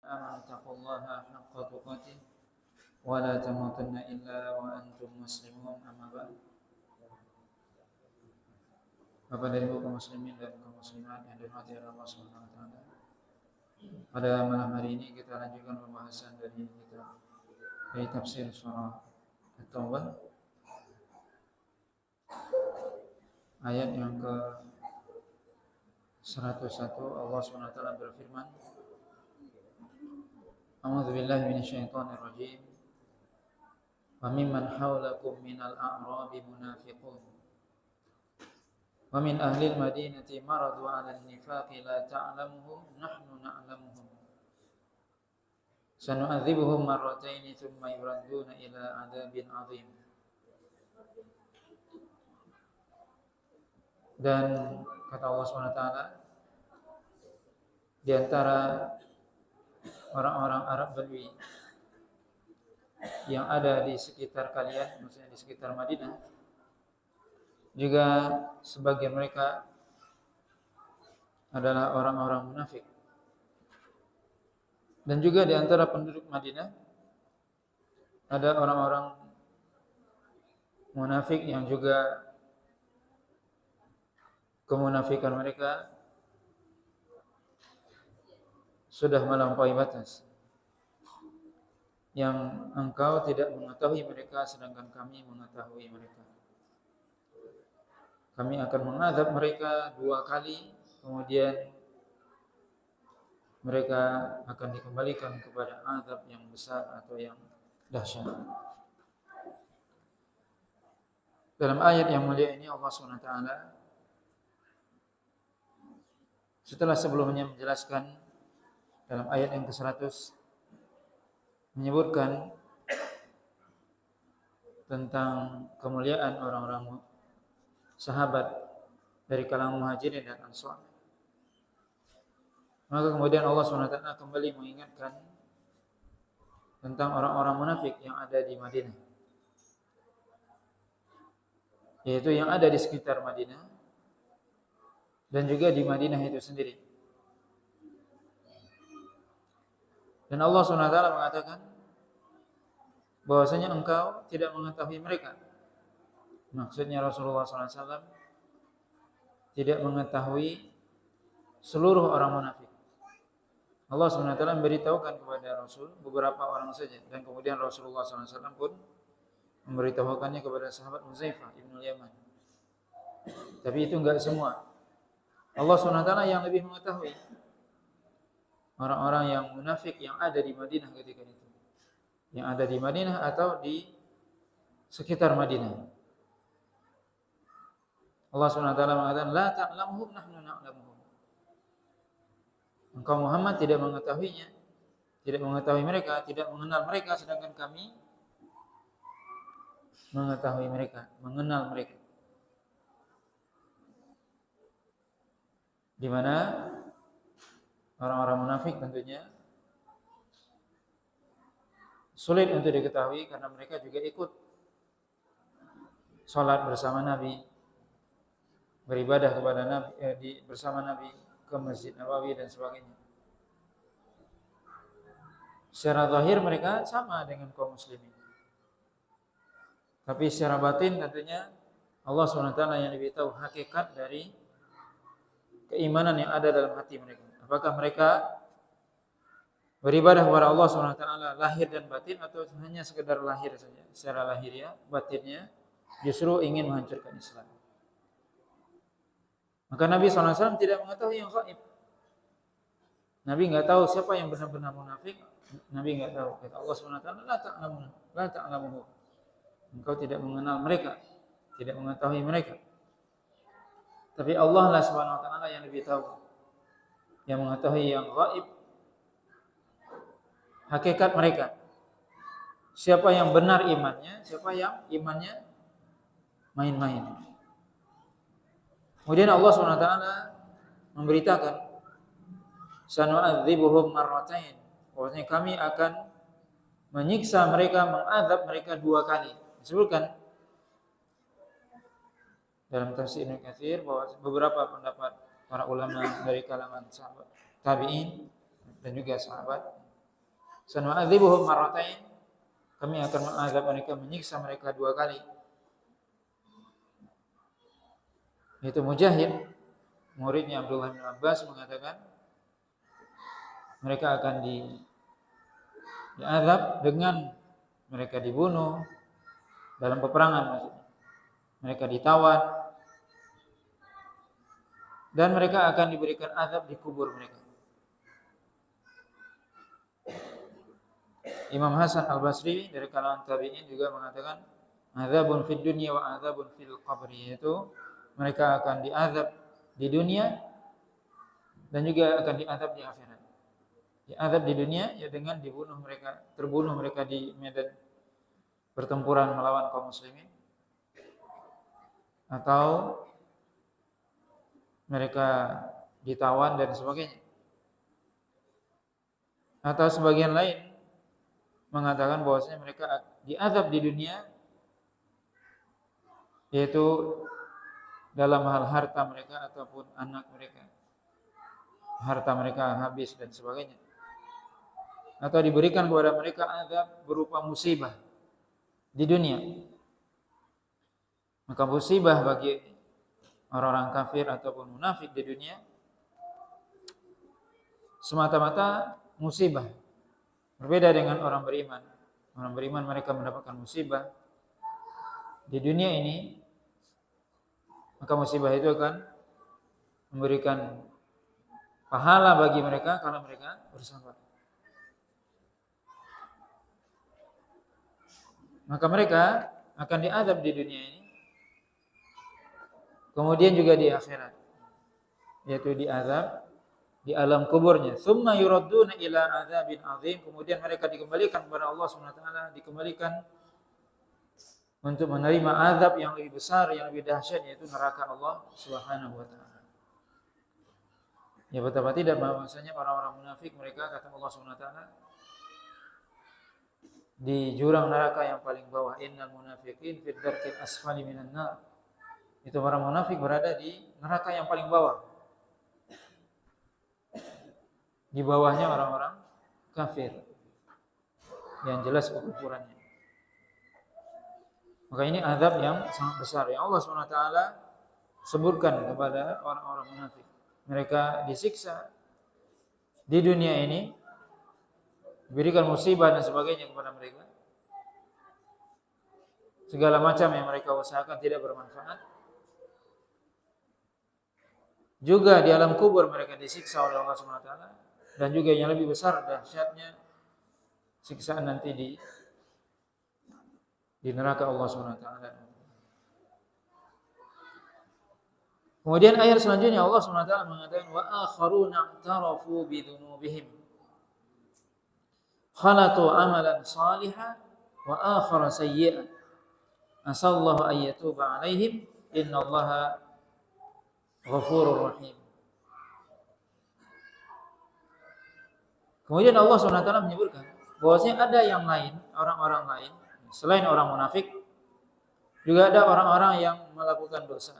آمنوا اتقوا الله حق تقاته ولا تموتن إلا وأنتم مسلمون. أما بعد. Bapak dan Ibu kaum muslimin dan kaum muslimat yang dirahmati Allah Subhanahu wa taala. Pada malam hari ini kita lanjutkan pembahasan dari kitab tafsir surah At-Taubah. Ayat yang ke 101 Allah Subhanahu wa taala berfirman, A'udzu billahi minasyaitonir rajim. Wa mimman haulakum minal a'rabi munafiqun. Wa min ahli al-madinati maradu 'ala an-nifaqi la ta'lamuhum nahnu na'lamuhum. Sanu'adzibuhum marratayn thumma yuradduna ila 'adzabin 'adzim. Dan kata Allah SWT, di antara orang-orang Arab Badui yang ada di sekitar kalian, maksudnya di sekitar Madinah, juga sebagian mereka adalah orang-orang munafik. Dan juga di antara penduduk Madinah ada orang-orang munafik yang juga kemunafikan mereka sudah melampaui batas, yang engkau tidak mengetahui mereka sedangkan kami mengetahui mereka. Kami akan mengadab mereka 2 kali, kemudian mereka akan dikembalikan kepada azab yang besar atau yang dahsyat. Dalam ayat yang mulia ini Allah SWT setelah sebelumnya menjelaskan dalam ayat yang ke-100 menyebutkan tentang kemuliaan orang-orang sahabat dari kalangan Muhajirin dan Ansar. Maka kemudian Allah SWT kembali mengingatkan tentang orang-orang munafik yang ada di Madinah, yaitu yang ada di sekitar Madinah dan juga di Madinah itu sendiri. Dan Allah SWT mengatakan bahwasanya engkau tidak mengetahui mereka. Maksudnya Rasulullah SAW tidak mengetahui seluruh orang munafik. Allah SWT memberitahukan kepada Rasul beberapa orang saja, dan kemudian Rasulullah SAW pun memberitahukannya kepada sahabat Huzaifah ibn Yaman. Tapi itu enggak semua. Allah SWT yang lebih mengetahui orang-orang yang munafik yang ada di Madinah ketika itu, yang ada di Madinah atau di sekitar Madinah. Allah SWT mengatakan, La ta'lamuhum nahnu na'lamuhum. Engkau Muhammad tidak mengetahuinya, tidak mengetahui mereka, tidak mengenal mereka, sedangkan kami mengetahui mereka, mengenal mereka. Di mana orang-orang munafik tentunya sulit untuk diketahui karena mereka juga ikut sholat bersama Nabi, beribadah kepada Nabi, bersama Nabi ke Masjid Nabawi dan sebagainya. Secara zahir mereka sama dengan kaum muslimin, tapi secara batin tentunya Allah SWT yang lebih tahu hakikat dari keimanan yang ada dalam hati mereka. Apakah mereka beribadah kepada Allah SWT lahir dan batin, atau hanya sekedar lahir saja, secara lahiriah, batinnya justru ingin menghancurkan Islam. Maka Nabi SAW tidak mengetahui yang gaib. Nabi enggak tahu siapa yang benar-benar munafik. Nabi enggak tahu. Kata Allah SWT, La ta'lamuhu. Engkau tidak mengenal mereka, tidak mengetahui mereka. Tapi Allah lah Subhanahu wa taala yang lebih tahu, yang mengetahui yang gaib, hakikat mereka. Siapa yang benar imannya, siapa yang imannya main-main. Kemudian Allah SWT memberitakan, Sanu'adzibuhum marratain. Maksudnya kami akan menyiksa mereka, mengadab mereka 2 kali. Disebutkan dalam tafsir Ibnu Katsir bahwa beberapa pendapat para ulama dari kalangan sahabat tabi'in dan juga sahabat Sanu'adzibuhum marratain, kami akan mengazab mereka, menyiksa mereka 2 kali. Itu Mujahid, muridnya Abdullah bin Abbas, mengatakan mereka akan diazab dengan mereka dibunuh dalam peperangan maksudnya. Mereka ditawan dan mereka akan diberikan azab di kubur mereka. Imam Hasan Al-Basri dari kalangan tabi'in juga mengatakan azabun fid dunya wa azabun fil qabri, yaitu mereka akan diazab di dunia dan juga akan diazab di akhirat. Diazab di dunia ya dengan terbunuh mereka di medan pertempuran melawan kaum muslimin, atau mereka ditawan dan sebagainya. Atau sebagian lain mengatakan bahwasanya mereka diazab di dunia, yaitu dalam hal harta mereka ataupun anak mereka. Harta mereka habis dan sebagainya. Atau diberikan kepada mereka azab berupa musibah di dunia. Maka musibah bagi orang-orang kafir ataupun munafik di dunia semata-mata musibah. Berbeda dengan orang beriman. Orang beriman mereka mendapatkan musibah di dunia ini, maka musibah itu akan memberikan pahala bagi mereka karena mereka bersabar. Maka mereka akan diazab di dunia ini, kemudian juga di akhirat, yaitu diazab di alam kuburnya. Tsumma yuradduna ila adzabin azim, kemudian mereka dikembalikan kepada Allah Subhanahu wa taala, dikembalikan untuk menerima azab yang lebih besar, yang lebih dahsyat, yaitu neraka Allah Subhanahu wa taala. Ya, betapa tidak bahwasanya orang-orang munafik mereka, kata Allah Subhanahu wa taala, di jurang neraka yang paling bawah. Innal munafiqin fid darkil asfali minan nar. Itu orang munafik berada di neraka yang paling bawah. Di bawahnya orang-orang kafir yang jelas kekufurannya. Maka ini azab yang sangat besar yang Allah SWT sebutkan kepada orang-orang munafik. Mereka disiksa di dunia ini, diberikan musibah dan sebagainya kepada mereka. Segala macam yang mereka usahakan tidak bermanfaat. Juga di alam kubur mereka disiksa oleh Allah SWT. Dan juga yang lebih besar dahsyatnya siksaan nanti di neraka Allah SWT. Kemudian ayat selanjutnya Allah SWT mengatakan wa akharuna i'tarafu bi dzunubihim khalatu amalan salihan wa akhara sayyi'an asallahu ay yatuba alaihim innallaha ghafurur rahim. Kemudian Allah SWT menyebutkan bahwasanya ada yang lain, orang-orang lain selain orang munafik, juga ada orang-orang yang melakukan dosa.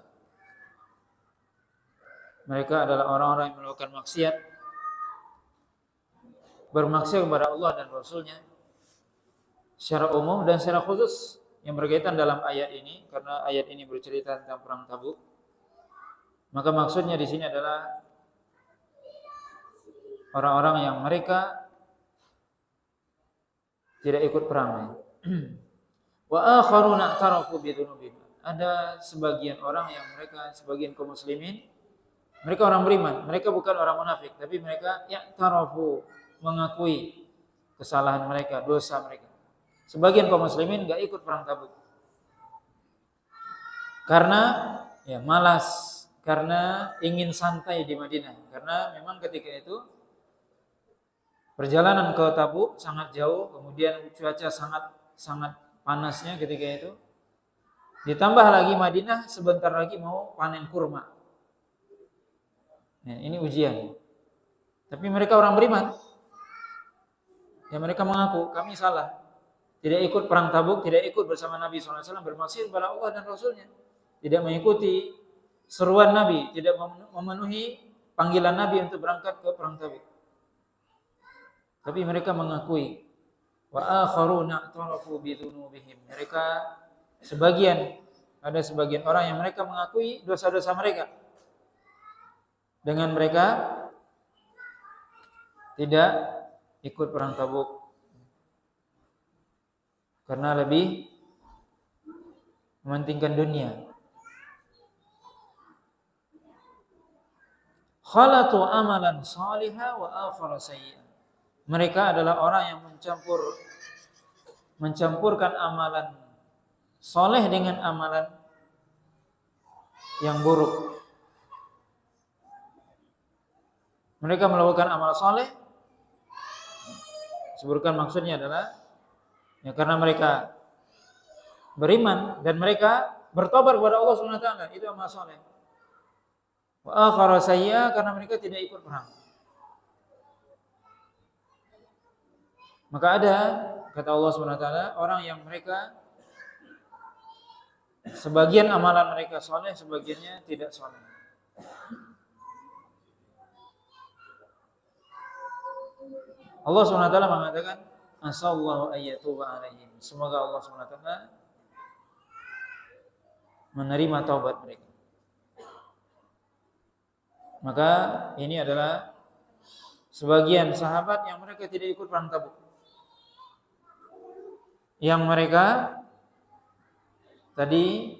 Mereka adalah orang-orang yang melakukan maksiat, bermaksiat kepada Allah dan Rasulnya secara umum dan secara khusus yang berkaitan dalam ayat ini, karena ayat ini bercerita tentang perang Tabuk. Maka maksudnya di sini adalah orang-orang yang mereka tidak ikut perang. Wa akharuna i'tarafu bi dzunubihim. Ada sebagian orang yang mereka, sebagian kaum muslimin, mereka orang beriman, mereka bukan orang munafik, tapi mereka i'tarafu, mengakui kesalahan mereka, dosa mereka. Sebagian kaum muslimin enggak ikut perang Tabuk. Karena ya malas, karena ingin santai di Madinah. Karena memang ketika itu perjalanan ke Tabuk sangat jauh, kemudian cuaca sangat panasnya ketika itu. Ditambah lagi Madinah sebentar lagi mau panen kurma. Nah, ini ujian. Tapi mereka orang beriman. Ya mereka mengaku kami salah. Tidak ikut perang Tabuk, tidak ikut bersama Nabi SAW bermaksiat kepada Allah dan Rasulnya. Tidak mengikuti seruan Nabi, tidak memenuhi panggilan Nabi untuk berangkat ke perang Tabuk. Tapi mereka mengakui. Wa akharuna i'tarafu bi dzunubihim. Mereka ada sebagian orang yang mereka mengakui dosa-dosa mereka. Dengan mereka tidak ikut perang Tabuk karena lebih mementingkan dunia. Khalatu amalan salihah wa akhara sayyi'an. Mereka adalah orang yang mencampurkan amalan soleh dengan amalan yang buruk. Mereka melakukan amal soleh, sebutkan maksudnya adalah ya karena mereka beriman dan mereka bertobat kepada Allah Subhanahu wa taala, itu amal soleh. Wa akhara sayyi'an, karena mereka tidak ikut perang. Maka ada, kata Allah Subhanahu wa taala, orang yang mereka sebagian amalan mereka soleh, sebagiannya tidak soleh. Allah Subhanahu wa taala mengatakan, asallahu ayyatuba alaihim. Semoga Allah Subhanahu wa taala menerima taubat mereka. Maka ini adalah sebagian sahabat yang mereka tidak ikut perang Tabuk. Yang mereka tadi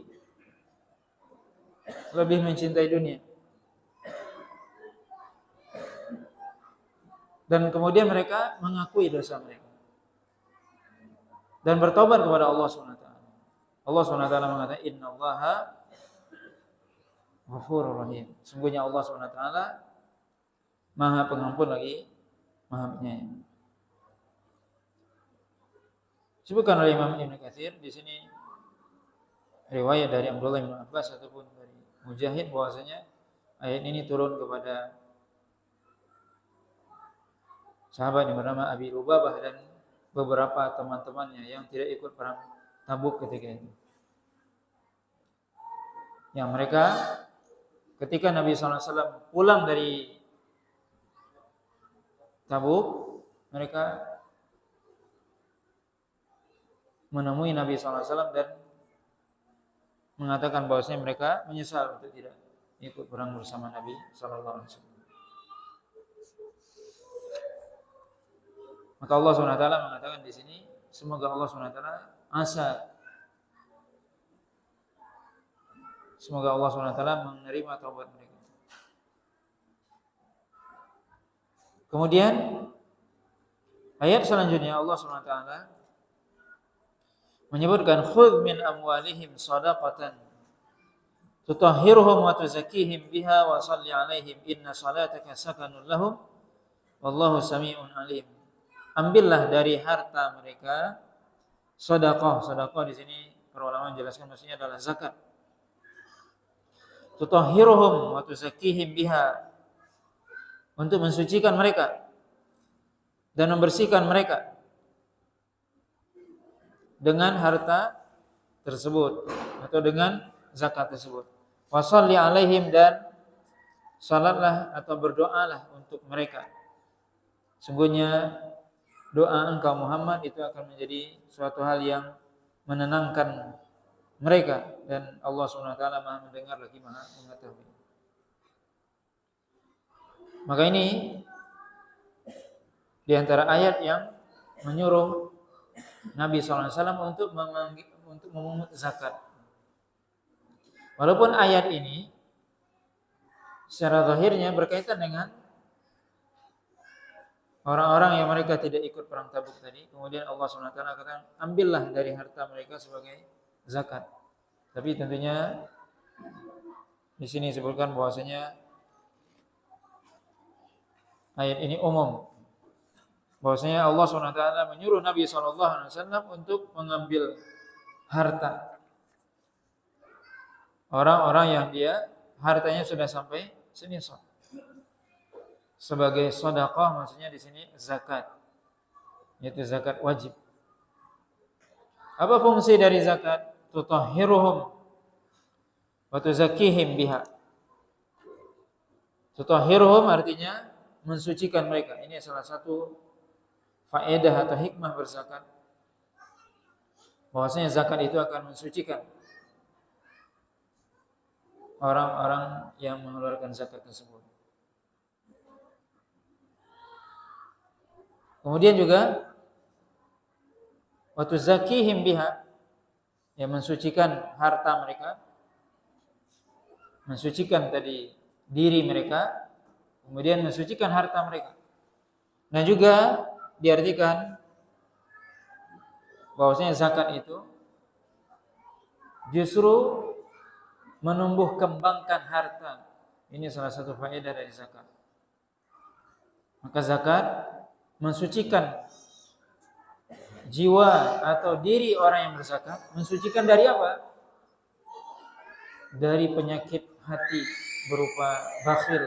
lebih mencintai dunia. Dan kemudian mereka mengakui dosa mereka. Dan bertobat kepada Allah SWT. Allah SWT mengatakan, innallaha ghafurur rahim. Sungguhnya Allah SWT Maha Pengampun lagi Maha Penyayang. Disebutkan oleh Imam Ibnu Katsir di sini riwayat dari Abdullah bin Abbas ataupun dari Mujahid bahwasanya ayat ini turun kepada sahabat yang bernama Abi Lubabah dan beberapa teman-temannya yang tidak ikut perang Tabuk ketika itu. Yang mereka ketika Nabi SAW pulang dari Tabuk, mereka menemui Nabi SAW dan mengatakan bahwasanya mereka menyesal untuk tidak ikut perang bersama Nabi SAW. Maka Allah SWT mengatakan di sini, semoga Allah SWT semoga Allah SWT menerima taubat mereka. Kemudian ayat selanjutnya Allah SWT menyebutkan khudh min amwalihim shadaqatan tutahhiruhum wa tuzakkihim biha wa shalli 'alaihim inna salataka sakanun lahum wallahu samii'un 'alim. Ambillah dari harta mereka sedekah. Sedekah di sini para ulama menjelaskan maksudnya adalah zakat. Tutahhiruhum wa tuzakkihim biha, untuk mensucikan mereka dan membersihkan mereka dengan harta tersebut atau dengan zakat tersebut. Wa shalli 'alaihim, dan salatlah atau berdoalah untuk mereka. Sungguhnya doa engkau Muhammad itu akan menjadi suatu hal yang menenangkan mereka, dan Allah SWT Maha mendengar lagi Maha mengetahui. Maka ini di antara ayat yang menyuruh Nabi SAW untuk memungut zakat. Walaupun ayat ini secara zahirnya berkaitan dengan orang-orang yang mereka tidak ikut perang Tabuk tadi, kemudian Allah SWT katakan, ambillah dari harta mereka sebagai zakat. Tapi tentunya di sini disebutkan bahwasanya ayat ini umum. Bahwasanya Allah SWT menyuruh Nabi SAW untuk mengambil harta orang-orang yang dia hartanya sudah sampai senisab. Sebagai sedekah, maksudnya di sini zakat, yaitu zakat wajib. Apa fungsi dari zakat? Tutahhiruhum wa tuzakkihim biha. Tutahhiruhum artinya mensucikan mereka. Ini salah satu faedah atau hikmah berzakat, bahwasanya zakat itu akan mensucikan orang-orang yang mengeluarkan zakat tersebut. Kemudian juga wa tuzakihim biha, yang mensucikan harta mereka, mensucikan tadi diri mereka, kemudian mensucikan harta mereka. Nah juga diartikan bahwasanya zakat itu justru menumbuh kembangkan harta. Ini salah satu faedah dari zakat. Maka zakat mensucikan jiwa atau diri orang yang berzakat. Mensucikan dari apa? Dari penyakit hati berupa bakhil,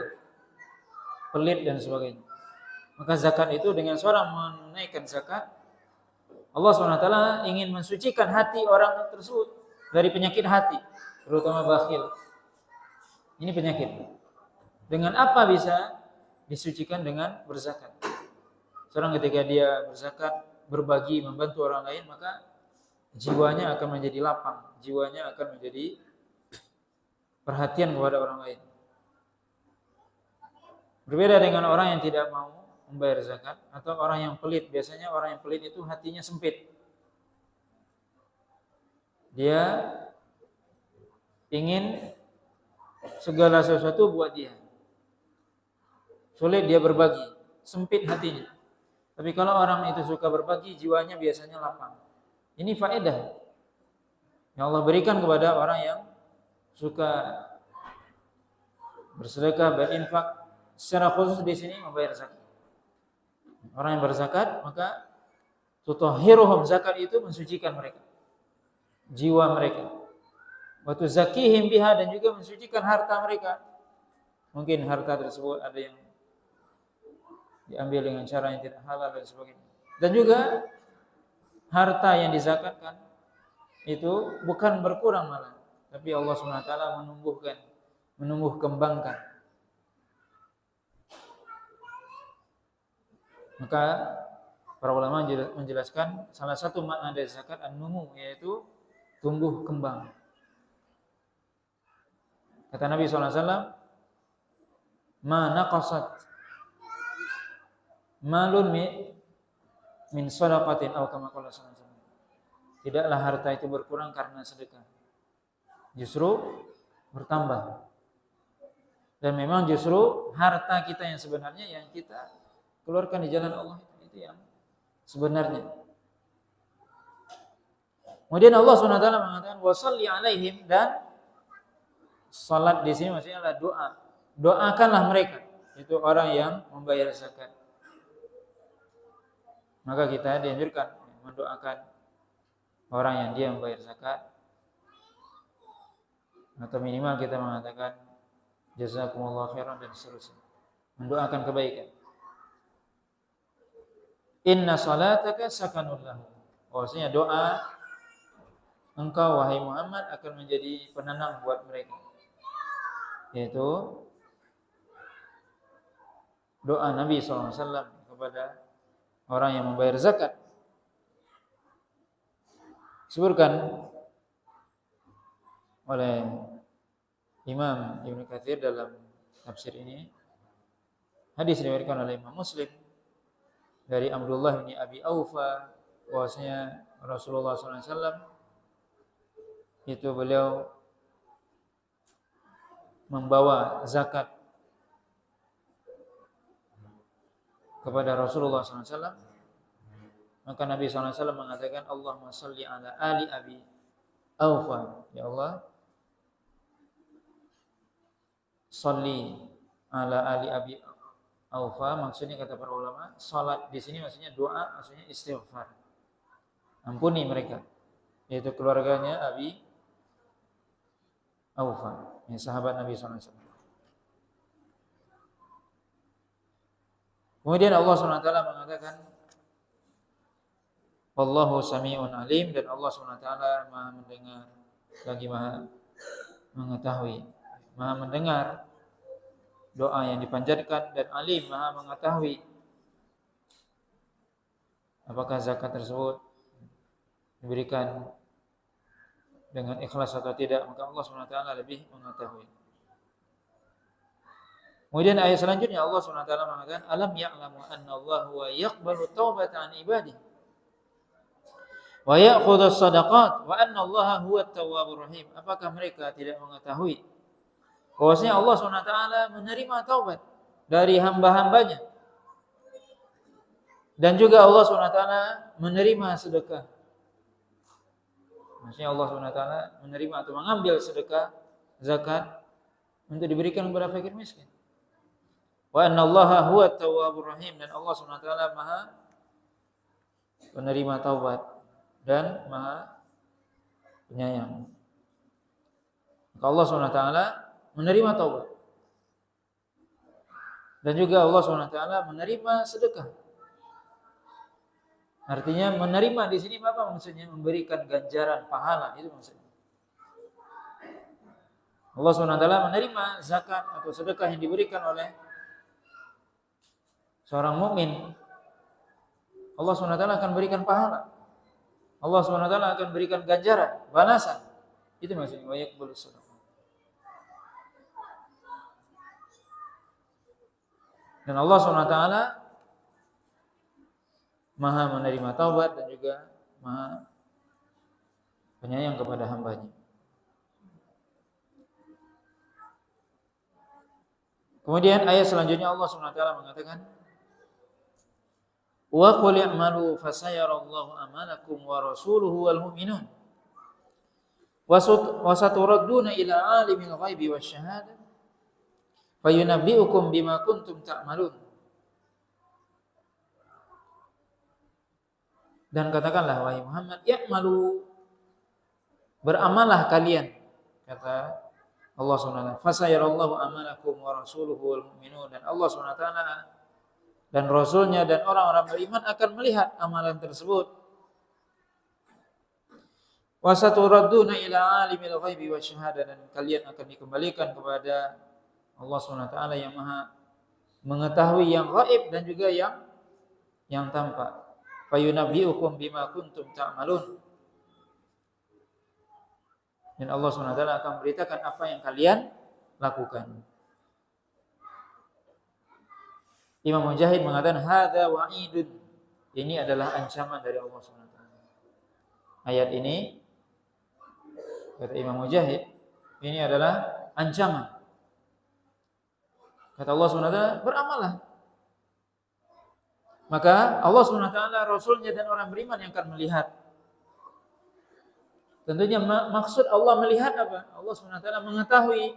pelit dan sebagainya. Maka zakat itu, dengan seorang menunaikan zakat, Allah SWT ingin mensucikan hati orang tersebut dari penyakit hati, terutama bakhil. Ini penyakit. Dengan apa bisa disucikan? Dengan berzakat. Seorang ketika dia berzakat, berbagi, membantu orang lain, maka jiwanya akan menjadi lapang, jiwanya akan menjadi perhatian kepada orang lain. Berbeda dengan orang yang tidak mau membayar zakat atau orang yang pelit. Biasanya orang yang pelit itu hatinya sempit. Dia ingin segala sesuatu buat dia. Sulit dia berbagi, sempit hatinya. Tapi kalau orang itu suka berbagi, jiwanya biasanya lapang. Ini faedah yang Allah berikan kepada orang yang suka bersedekah, berinfak, secara khusus di sini membayar zakat. Orang yang berzakat, maka tutahhiruhum, zakat itu mensucikan mereka, jiwa mereka. Wa tuzakihim biha, dan juga mensucikan harta mereka. Mungkin harta tersebut ada yang diambil dengan cara yang tidak halal dan sebagainya. Dan juga harta yang dizakatkan itu bukan berkurang malah, tapi Allah SWT menumbuh kembangkan. Maka para ulama menjelaskan salah satu makna dari zakat an-numu, yaitu tumbuh kembang. Kata Nabi SAW, ma naqasat malun min shadaqatin aw kama qala sallallahu alaihi wasallam. Tidaklah harta itu berkurang karena sedekah, justru bertambah. Dan memang justru harta kita yang sebenarnya yang kita keluarkan di jalan Allah itu yang sebenarnya. Kemudian Allah SWT mengatakan wasalli alaihim, dan salat di sini maksudnya adalah doa. Doakanlah mereka, itu orang yang membayar zakat. Maka kita dianjurkan mendoakan orang yang dia membayar zakat, atau minimal kita mengatakan jazakumullah khairan dan seterusnya, mendoakan kebaikan. Inna salataka sakanun lahum, bahwasanya doa engkau wahai Muhammad akan menjadi penenang buat mereka, yaitu doa Nabi SAW kepada orang yang membayar zakat. Disebutkan oleh Imam Ibnu Katsir dalam tafsir ini, hadis diriwayatkan oleh Imam Muslim dari Abdullah bin Abi Aufa, bahwasanya Rasulullah SAW itu beliau membawa zakat kepada Rasulullah SAW. Maka Nabi SAW mengatakan, Allahumma salli ala ali Abi Aufa, ya Allah, salli ala ali Abi Aufa. Maksudnya kata para ulama, salat di sini maksudnya doa, maksudnya istighfar, ampuni mereka, yaitu keluarganya Abi Aufa, yang sahabat Nabi SAW. Kemudian Allah SWT mengatakan, Wallahu sami'un alim, dan Allah SWT Maha mendengar lagi Maha mengetahui. Maha mendengar doa yang dipanjatkan, dan alim, Maha mengetahui apakah zakat tersebut diberikan dengan ikhlas atau tidak, maka Allah SWT lebih mengetahui. Kemudian ayat selanjutnya Allah SWT mengatakan, alam ya'lamu anna Allah wa yaqbalu taubata an ibadihi wa ya'khudhu as-sadaqat wa anna Allah huwa at-tawwabur rahim. Apakah mereka tidak mengetahui bahwasanya Allah SWT menerima taubat dari hamba-hambanya, dan juga Allah SWT menerima sedekah. Maksudnya Allah SWT menerima atau mengambil sedekah, zakat untuk diberikan kepada fakir miskin. Wa anna Allaha huwa at-tawwabur rahim, dan Allah SWT Maha penerima taubat dan Maha penyayang. Maka Allah SWT menerima taubat, dan juga Allah SWT menerima sedekah. Artinya menerima di sini apa maksudnya? Memberikan ganjaran pahala, itu maksudnya. Allah SWT menerima zakat atau sedekah yang diberikan oleh seorang mukmin. Allah SWT akan berikan pahala. Allah SWT akan berikan ganjaran, balasan. Itu maksudnya wa yaqbalu sadaqah. Dan Allah SWT Maha menerima taubat dan juga Maha penyayang kepada hambanya. Kemudian ayat selanjutnya Allah SWT mengatakan, wa qul i'malu fasayarallahu amalakum wa rasuluhu wal mu'minun wa saturadduna ila alimil ghaibi wasyahadah fayunabbi'ukum bima kuntum ta'malun. Dan katakanlah wahai Muhammad, ya'malu, beramalah kalian, kata Allah SWT. Fasayarallahu amalakum wa rasuluhu wal mu'minun, dan Allah SWT dan Rasulnya dan orang-orang beriman akan melihat amalan tersebut. Wasaturadduna ila alimil ghaibi wasyahadah, dan kalian akan dikembalikan kepada Allah SWT yang Maha mengetahui yang gaib dan juga yang tampak. Fayunabbi'ukum bima kuntum ta'malun, dan Allah SWT akan memberitakan apa yang kalian lakukan. Imam Mujahid mengatakan hadza wa'idun, ini adalah ancaman dari Allah SWT. Ayat ini, kata Imam Mujahid, ini adalah ancaman. Kata Allah SWT, beramallah. Maka Allah SWT, Rasulnya dan orang beriman yang akan melihat. Tentunya maksud Allah melihat apa? Allah SWT mengetahui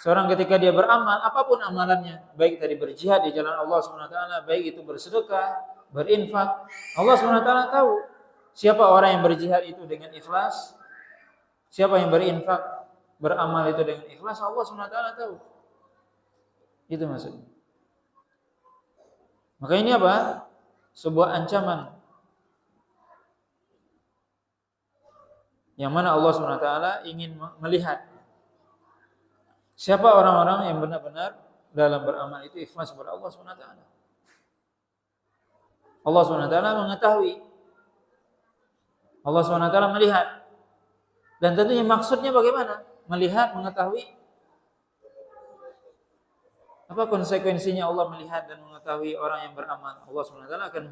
seorang ketika dia beramal, apapun amalannya, baik tadi berjihad di jalan Allah SWT, baik itu bersedekah, berinfak, Allah SWT tahu siapa orang yang berjihad itu dengan ikhlas, siapa yang berinfak, beramal itu dengan ikhlas, Allah SWT tahu. Itu maksudnya. Maka ini apa? Sebuah ancaman yang mana Allah SWT ingin melihat siapa orang-orang yang benar-benar dalam beramal itu ikhlas kepada Allah SWT. Allah SWT mengetahui, Allah SWT melihat, dan tentunya maksudnya bagaimana? Melihat, mengetahui. Apa konsekuensinya Allah melihat dan mengetahui orang yang beramal? Allah SWT akan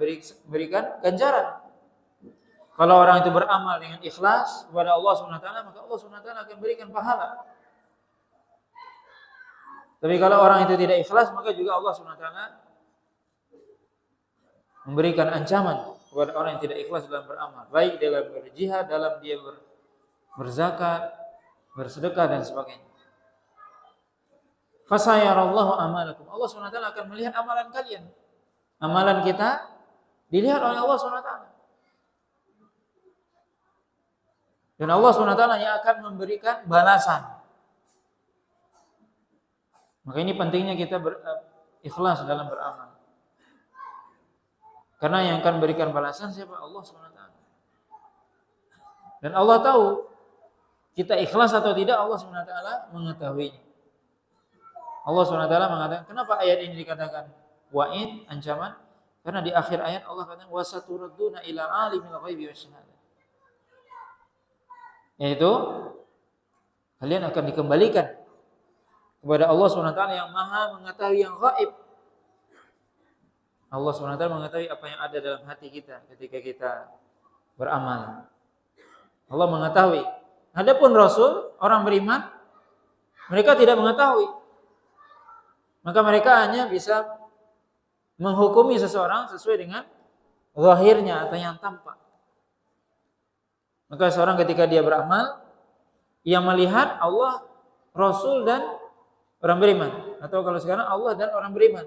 berikan ganjaran. Kalau orang itu beramal dengan ikhlas kepada Allah SWT, maka Allah SWT akan berikan pahala. Tapi kalau orang itu tidak ikhlas, maka juga Allah SWT memberikan ancaman kepada orang yang tidak ikhlas dalam beramal, baik dalam berjihad, dalam dia berzakat, bersedekah dan sebagainya. Fasayarallahu amalakum, Allah SWT akan melihat amalan kalian. Amalan kita dilihat oleh Allah SWT. Dan Allah SWT yang akan memberikan balasan. Maka ini pentingnya kita ikhlas dalam beramal. Karena yang akan berikan balasan siapa? Allah SWT. Dan Allah tahu kita ikhlas atau tidak, Allah SWT mengetahuinya. Allah SWT mengatakan, kenapa ayat ini dikatakan wa'id, ancaman? Karena di akhir ayat Allah katakan wasaturadduna ila alimil ghaibi wasyahadah. Yaitu kalian akan dikembalikan kepada Allah SWT yang Maha mengetahui yang gaib. Allah SWT mengetahui apa yang ada dalam hati kita ketika kita beramal. Allah mengetahui. Adapun Rasul, orang beriman, mereka tidak mengetahui. Maka mereka hanya bisa menghukumi seseorang sesuai dengan zahirnya atau yang tampak. Maka seorang ketika dia beramal, ia melihat Allah, Rasul dan orang beriman. Atau kalau sekarang Allah dan orang beriman.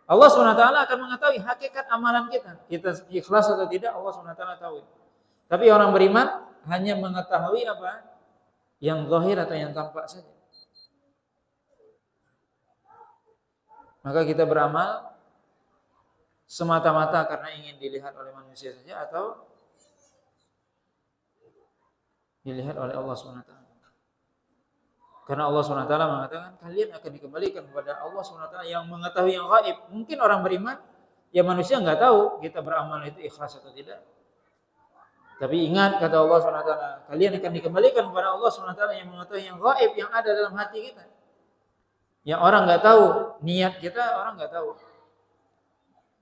Allah SWT akan mengetahui hakikat amalan kita. Kita ikhlas atau tidak, Allah SWT tahu. Tapi orang beriman hanya mengetahui apa? Yang zahir atau yang tampak saja. Maka kita beramal semata-mata karena ingin dilihat oleh manusia saja atau dilihat oleh Allah SWT. Karena Allah SWT mengatakan kalian akan dikembalikan kepada Allah SWT yang mengetahui yang gaib. Mungkin orang beriman, ya manusia nggak tahu kita beramal itu ikhlas atau tidak. Tapi ingat kata Allah SWT, kalian akan dikembalikan kepada Allah SWT yang mengetahui yang gaib yang ada dalam hati kita. Yang orang nggak tahu, niat kita orang nggak tahu.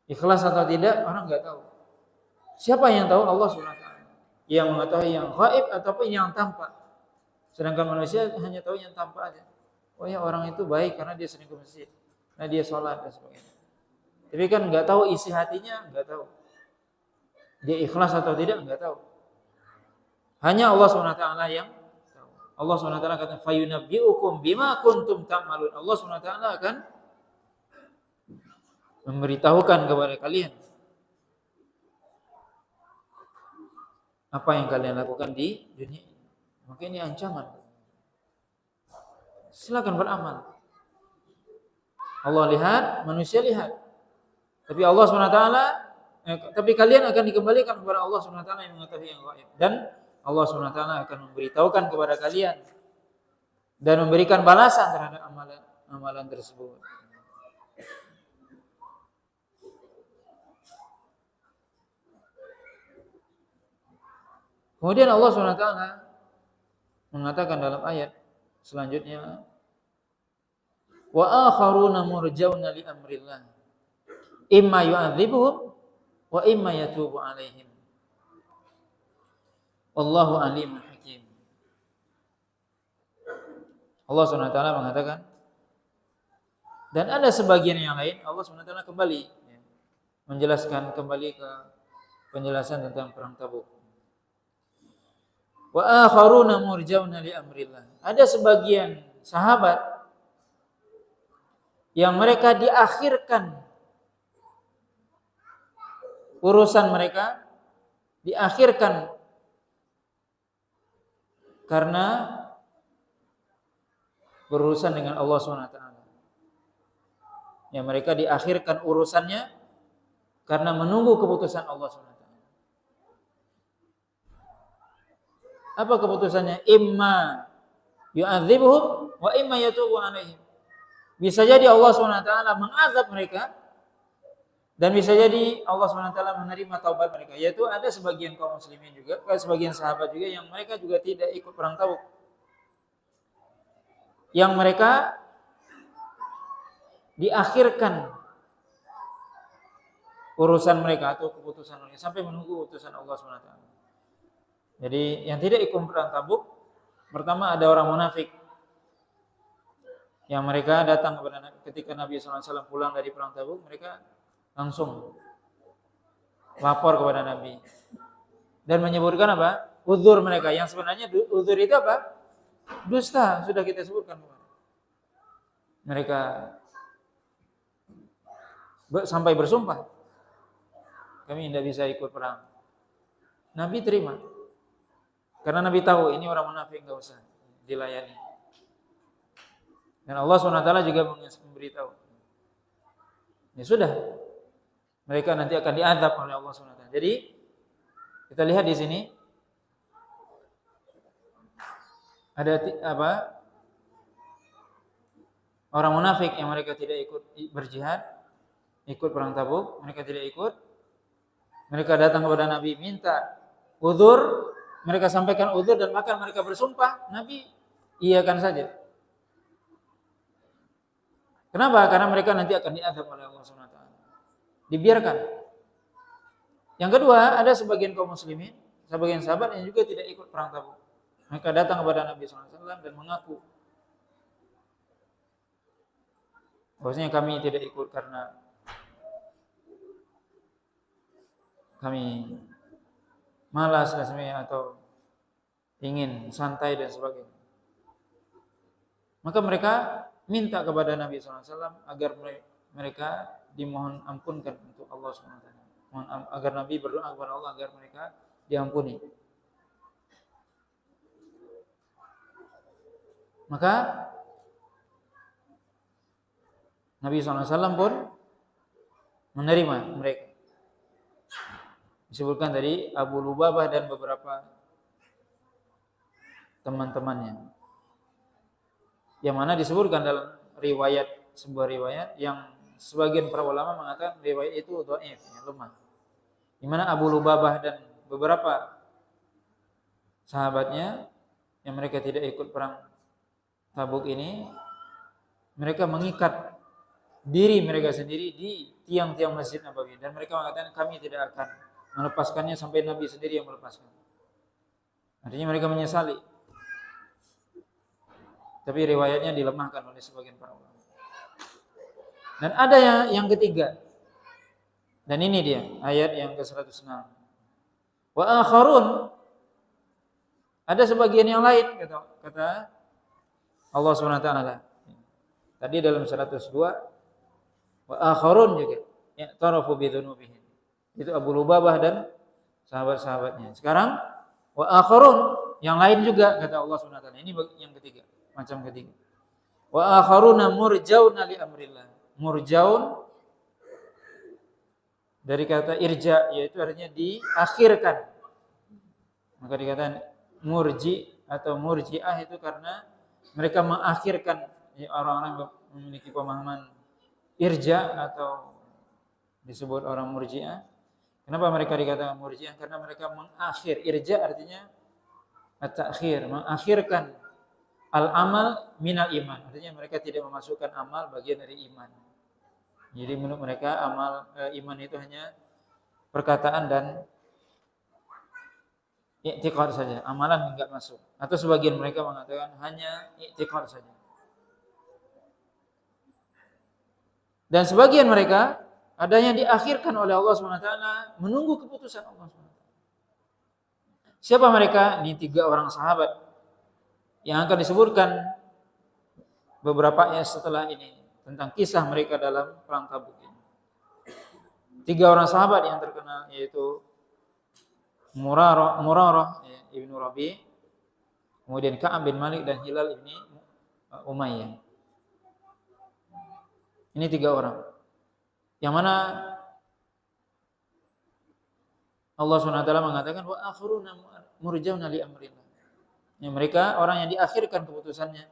Ikhlas atau tidak orang nggak tahu. Siapa yang tahu? Allah SWT. Yang mengetahui yang gaib ataupun yang tampak. Sedangkan manusia hanya tahu yang tampak aja. Oh ya orang itu baik karena dia sering ke masjid. Nah dia sholat dan sebagainya. Tapi kan nggak tahu isi hatinya, nggak tahu. Dia ikhlas atau tidak, nggak tahu. Hanya Allah SWT yang tahu. Allah SWT kata fayunabbi'ukum bima kuntum ta'malun. Allah SWT akan memberitahukan kepada kalian apa yang kalian lakukan di dunia ini. Maka ini ancaman. Silakan beramal. Allah lihat, manusia lihat. Tapi Allah SWT, tapi kalian akan dikembalikan kepada Allah SWT yang mengetahui yang gaib. Dan Allah SWT akan memberitahukan kepada kalian dan memberikan balasan terhadap amalan tersebut. Kemudian Allah SWT mengatakan dalam ayat selanjutnya, wa akharuna murjauna li amrillah imma yu'adzibuhum wa imma yatubu alaihim wallahu alimul hakim. Allah SWT mengatakan, dan ada sebagian yang lain Allah SWT kembali menjelaskan kembali ke penjelasan tentang perang Tabuk. Wa akharuna murjauna li amrillah. Ada sebagian sahabat yang mereka diakhirkan urusan mereka, diakhirkan karena berurusan dengan Allah SWT. Ya mereka diakhirkan urusannya karena menunggu keputusan Allah SWT. Apa keputusannya? Imma yu'adzibuhum wa imma yatubu alaihim. Bisa jadi Allah SWT mengazab mereka dan bisa jadi Allah SWT menerima taubat mereka. Yaitu ada sebagian kaum muslimin juga, sebagian sahabat juga yang mereka juga tidak ikut perang Tabuk. Yang mereka diakhirkan urusan mereka atau keputusan mereka sampai menunggu keputusan Allah SWT. Jadi yang tidak ikut perang Tabuk, pertama ada orang munafik yang mereka datang kepada ketika Nabi SAW pulang dari perang Tabuk, mereka langsung lapor kepada Nabi dan menyebutkan apa? Uzur mereka yang sebenarnya uzur itu apa? Dusta, sudah kita sebutkan. Mereka sampai bersumpah, kami tidak bisa ikut perang. Nabi terima. Karena Nabi tahu ini orang munafik, enggak usah dilayani. Dan Allah SWT juga memberitahu. Ya sudah, mereka nanti akan diazab oleh Allah SWT. Jadi kita lihat di sini ada apa? Orang munafik yang mereka tidak ikut berjihad, ikut perang Tabuk, mereka tidak ikut. Mereka datang kepada Nabi minta uzur, mereka sampaikan uzur dan bahkan mereka bersumpah, Nabi iyakan saja. Kenapa? Karena mereka nanti akan diazab oleh Allah Subhanahu wa taala. Dibiarkan. Yang kedua, ada sebagian kaum muslimin, sebagian sahabat yang juga tidak ikut perang Tabuk. Mereka datang kepada Nabi SAW dan mengaku bahwasanya kami tidak ikut karena kami malas dan sebagainya atau ingin santai dan sebagainya. Maka mereka minta kepada Nabi SAW agar mereka dimohon ampunkan untuk Allah SWT. Agar Nabi berdoa kepada Allah agar mereka diampuni. Maka Nabi SAW pun menerima mereka. Disebutkan tadi Abu Lubabah dan beberapa teman-temannya. Yang mana disebutkan dalam riwayat, sebuah riwayat yang sebagian para ulama mengatakan riwayat itu dhaif, lemah. Di mana Abu Lubabah dan beberapa sahabatnya yang mereka tidak ikut perang Tabuk ini, mereka mengikat diri mereka sendiri di tiang-tiang Masjid Nabawi dan mereka mengatakan kami tidak akan melepaskannya sampai Nabi sendiri yang melepaskan. Artinya mereka menyesali. Tapi riwayatnya dilemahkan oleh sebagian para ulama. Dan ada yang ketiga. Dan ini dia ayat yang ke-106. Wa akharun, ada sebagian yang lain kata Allah SWT. Tadi dalam 102 wa akharun juga ya'tarafu bi dzunubihim. Itu Abu Lubabah dan sahabat-sahabatnya. Sekarang wa akharun, yang lain juga kata Allah SWT. Ini yang ketiga, macam ketiga. Wa akharuna murjauna li amrillah. Murjaun dari kata irja, yaitu artinya diakhirkan. Maka dikatakan murji atau murjiah itu karena mereka mengakhirkan, orang-orang memiliki pemahaman irja atau disebut orang murjiah. Kenapa mereka dikatakan murjiah? Karena mereka mengakhir. Irja artinya at-ta'khir, mengakhirkan al-amal minal iman. Artinya mereka tidak memasukkan amal bagian dari iman. Jadi menurut mereka iman itu hanya perkataan dan i'tiqad saja. Amalan enggak masuk. Atau sebagian mereka mengatakan hanya i'tiqad saja. Dan sebagian mereka ada yang diakhirkan oleh Allah SWT menunggu keputusan Allah SWT. Siapa mereka? Ini 3 orang sahabat yang akan disebutkan beberapa ayat setelah ini tentang kisah mereka dalam perang Tabuk ini. 3 orang sahabat yang terkenal yaitu Murarah ibnu Rabi, kemudian Ka'ab bin Malik dan Hilal ibni Umayyah. Ini 3 orang. Yang mana Allah SWT mengatakan wa akhiruna murjauna li amrillah. Yang mereka orang yang diakhirkan keputusannya,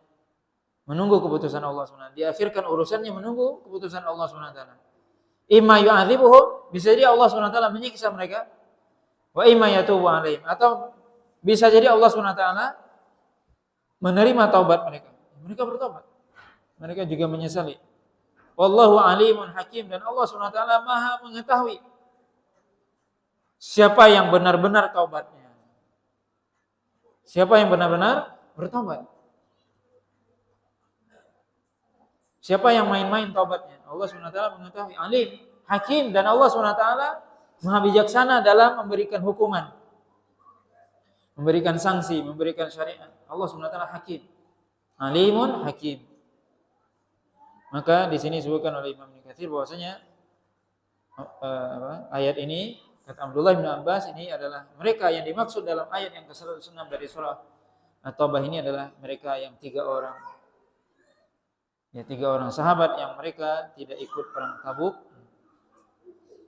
menunggu keputusan Allah SWT. Diakhirkan urusannya menunggu keputusan Allah SWT. Imma yu'adzibuhum, bisa jadi Allah SWT menyiksa mereka. Wa imma yatubu alaihim, atau bisa jadi Allah SWT menerima taubat mereka. Mereka bertobat. Mereka juga menyesali. Wallahu alimun hakim, dan Allah SWT Maha mengetahui siapa yang benar-benar taubatnya. Siapa yang benar-benar bertobat. Siapa yang main-main taubatnya. Allah SWT mengetahui. Alim, hakim, dan Allah SWT Maha bijaksana dalam memberikan hukuman, memberikan sanksi, memberikan syariat. Allah SWT hakim. Alimun hakim. Maka di sini disebutkan oleh Imam Ibnu Katsir bahwasanya ayat ini kata Abdullah bin Abbas ini adalah mereka yang dimaksud dalam ayat yang ke-106 dari surah At-Taubah ini adalah mereka yang 3 orang. Ya, 3 orang sahabat yang mereka tidak ikut perang Tabuk,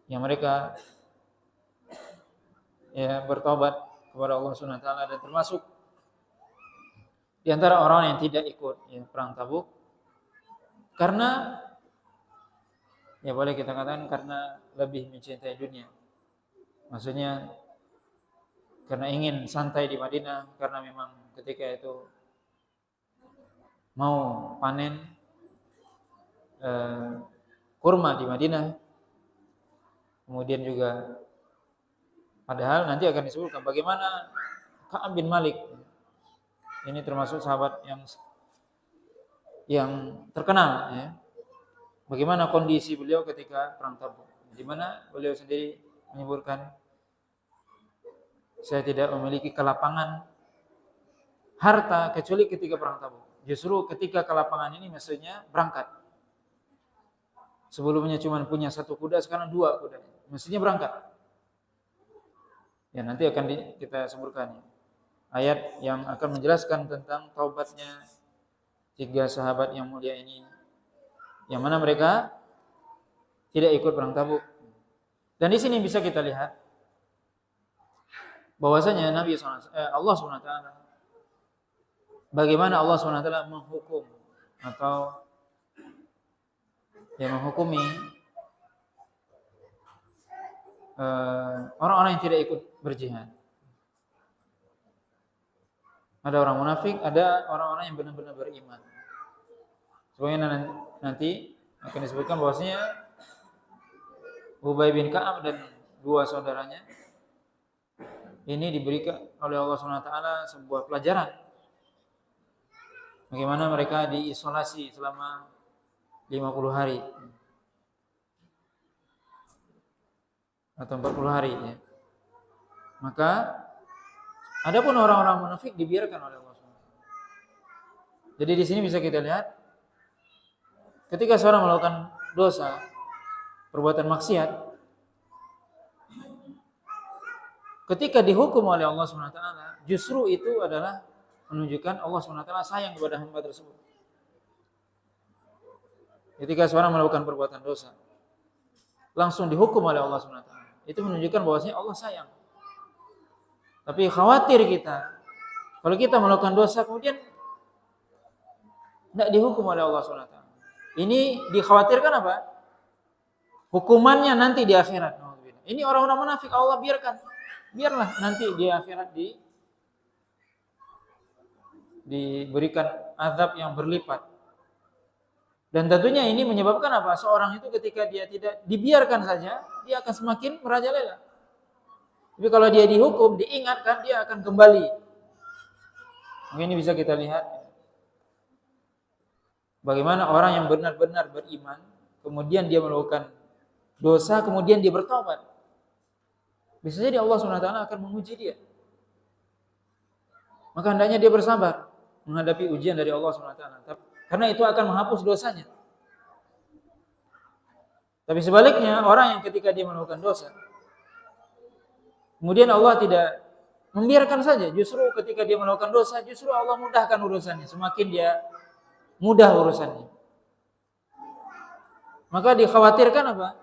yang mereka bertobat kepada Allah Subhanahu wa taala, dan termasuk di antara orang yang tidak ikut perang Tabuk karena ya boleh kita katakan karena lebih mencintai dunia. Maksudnya karena ingin santai di Madinah, karena memang ketika itu mau panen kurma di Madinah. Kemudian juga padahal nanti akan disebutkan bagaimana Ka'ab bin Malik, ini termasuk sahabat yang terkenal, ya. Bagaimana kondisi beliau ketika perang Tabuk, di mana beliau sendiri menyebutkan, saya tidak memiliki kelapangan harta kecuali ketika perang Tabuk. Justru ketika kelapangan ini maksudnya berangkat. Sebelumnya cuma punya 1 kuda, sekarang 2 kuda. Mestinya berangkat. Ya nanti akan kita sebutkan ayat yang akan menjelaskan tentang taubatnya 3 sahabat yang mulia ini, yang mana mereka tidak ikut perang Tabuk. Dan di sini bisa kita lihat bahwasanya Allah SWT, bagaimana Allah SWT menghukum atau menghukumi orang-orang yang tidak ikut berjihad. Ada orang munafik, ada orang-orang yang benar-benar beriman. Sebagaimana nanti akan disebutkan bahwasanya Ubay bin Ka'ab dan 2 saudaranya ini diberikan oleh Allah SWT sebuah pelajaran. Bagaimana mereka diisolasi selama 50 hari atau 40 hari, ya. Maka adapun orang-orang munafik dibiarkan oleh Allah SWT. Jadi di sini bisa kita lihat ketika seorang melakukan dosa, perbuatan maksiat, ketika dihukum oleh Allah SWT, justru itu adalah menunjukkan Allah SWT sayang kepada hamba tersebut. Ketika seorang melakukan perbuatan dosa, langsung dihukum oleh Allah SWT, itu menunjukkan bahwasanya Allah sayang. Tapi khawatir kita, kalau kita melakukan dosa kemudian tidak dihukum oleh Allah SWT. Ini dikhawatirkan apa? Hukumannya nanti di akhirat. Ini orang-orang munafik, Allah biarlah nanti di akhirat diberikan azab yang berlipat. Dan tentunya ini menyebabkan apa? Seorang itu ketika dia tidak dibiarkan saja, dia akan semakin merajalela. Tapi kalau dia dihukum, diingatkan, dia akan kembali. Mungkin ini bisa kita lihat bagaimana orang yang benar-benar beriman, kemudian dia melakukan dosa, kemudian dia bertobat. Bisa jadi Allah SWT akan menguji dia. Maka hendaknya dia bersabar menghadapi ujian dari Allah SWT. Karena itu akan menghapus dosanya. Tapi sebaliknya, orang yang ketika dia melakukan dosa, kemudian Allah tidak membiarkan saja. Justru ketika dia melakukan dosa, justru Allah mudahkan urusannya. Semakin dia mudah urusannya. Maka dikhawatirkan apa?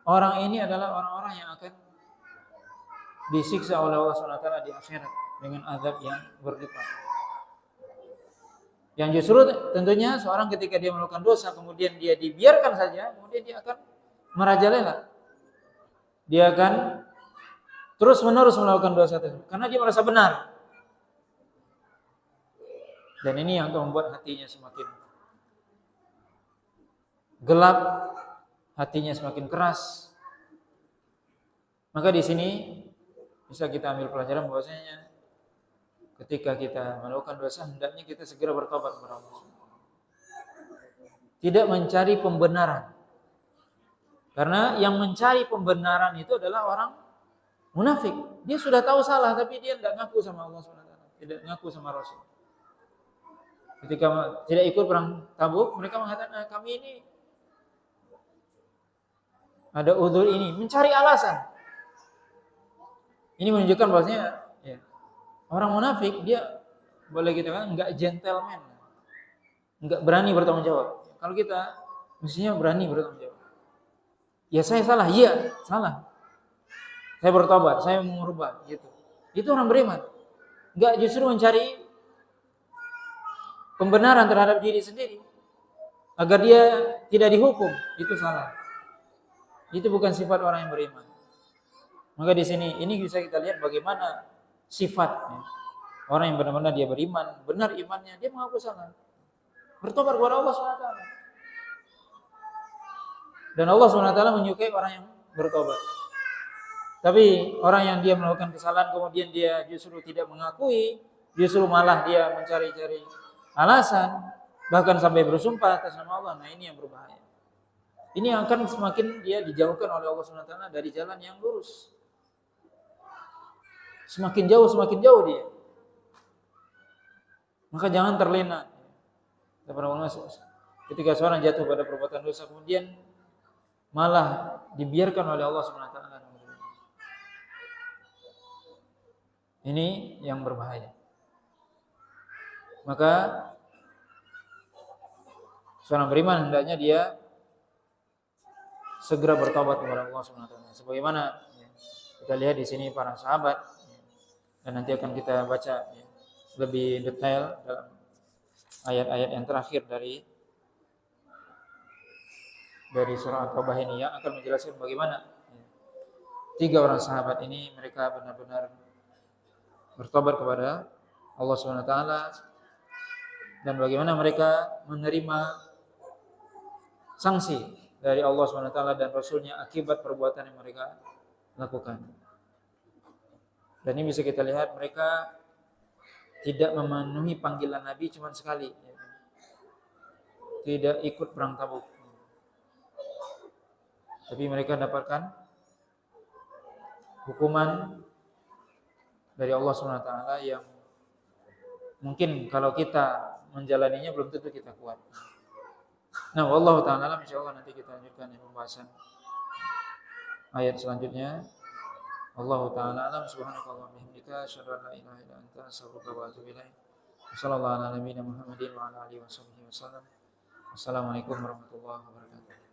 Orang ini adalah orang-orang yang akan disiksa oleh Allah SWT di akhirat dengan azab yang berlipat. Yang justru tentunya seorang ketika dia melakukan dosa kemudian dia dibiarkan saja, kemudian dia akan merajalela. Dia akan terus-menerus melakukan dosa tersebut karena dia merasa benar. Dan ini yang membuat hatinya semakin gelap, hatinya semakin keras. Maka di sini bisa kita ambil pelajaran bahwasanya ketika kita melakukan dosa, hendaknya kita segera bertobat kepada Allah. Tidak mencari pembenaran. Karena yang mencari pembenaran itu adalah orang munafik. Dia sudah tahu salah, tapi dia tidak ngaku sama Allah SWT. Tidak ngaku sama Rasul. Ketika tidak ikut perang Tabuk, mereka mengatakan, kami ini ada udzur ini. Mencari alasan. Ini menunjukkan bahwasanya orang munafik dia boleh kita katakan enggak gentleman, enggak berani bertanggung jawab. Kalau kita mestinya berani bertanggung jawab. Ya saya salah, iya salah. Saya bertobat, saya mengubah gitu. Itu orang beriman. Enggak justru mencari pembenaran terhadap diri sendiri agar dia tidak dihukum, itu salah. Itu bukan sifat orang yang beriman. Maka di sini ini bisa kita lihat bagaimana sifat orang yang benar-benar dia beriman, benar imannya, dia mengaku salah, bertobat kepada Allah SWT. Dan Allah SWT menyukai orang yang bertobat. Tapi orang yang dia melakukan kesalahan kemudian dia justru tidak mengakui, justru malah dia mencari-cari alasan, bahkan sampai bersumpah atas nama Allah, nah ini yang berbahaya. Ini akan semakin dia dijauhkan oleh Allah SWT dari jalan yang lurus. Semakin jauh dia. Maka jangan terlena. Ketika seorang jatuh pada perbuatan dosa kemudian malah dibiarkan oleh Allah SWT. Ini yang berbahaya. Maka seorang beriman hendaknya dia segera bertobat kepada Allah SWT. Sebagaimana kita lihat di sini para sahabat, dan nanti akan kita baca lebih detail dalam ayat-ayat yang terakhir dari surah At-Taubah ini yang akan menjelaskan bagaimana tiga orang sahabat ini mereka benar-benar bertobat kepada Allah SWT dan bagaimana mereka menerima sanksi dari Allah SWT dan Rasulnya akibat perbuatan yang mereka lakukan. Dan ini bisa kita lihat mereka tidak memenuhi panggilan Nabi cuma sekali, tidak ikut perang Tabuk, tapi mereka dapatkan hukuman dari Allah SWT yang mungkin kalau kita menjalaninya belum tentu kita kuat. Nah, wallahu ta'ala insyaallah nanti kita lanjutkan pembahasan ayat selanjutnya. Allahu ta'ala alam, subhanakallah bihamdika asyhadu an la ilaha illa anta astaghfiruka wa atubu ilaik. Wassallallahu ala nabiyyina Muhammadin wa ala alihi wasallam. Wassalamualaikum warahmatullahi wabarakatuh.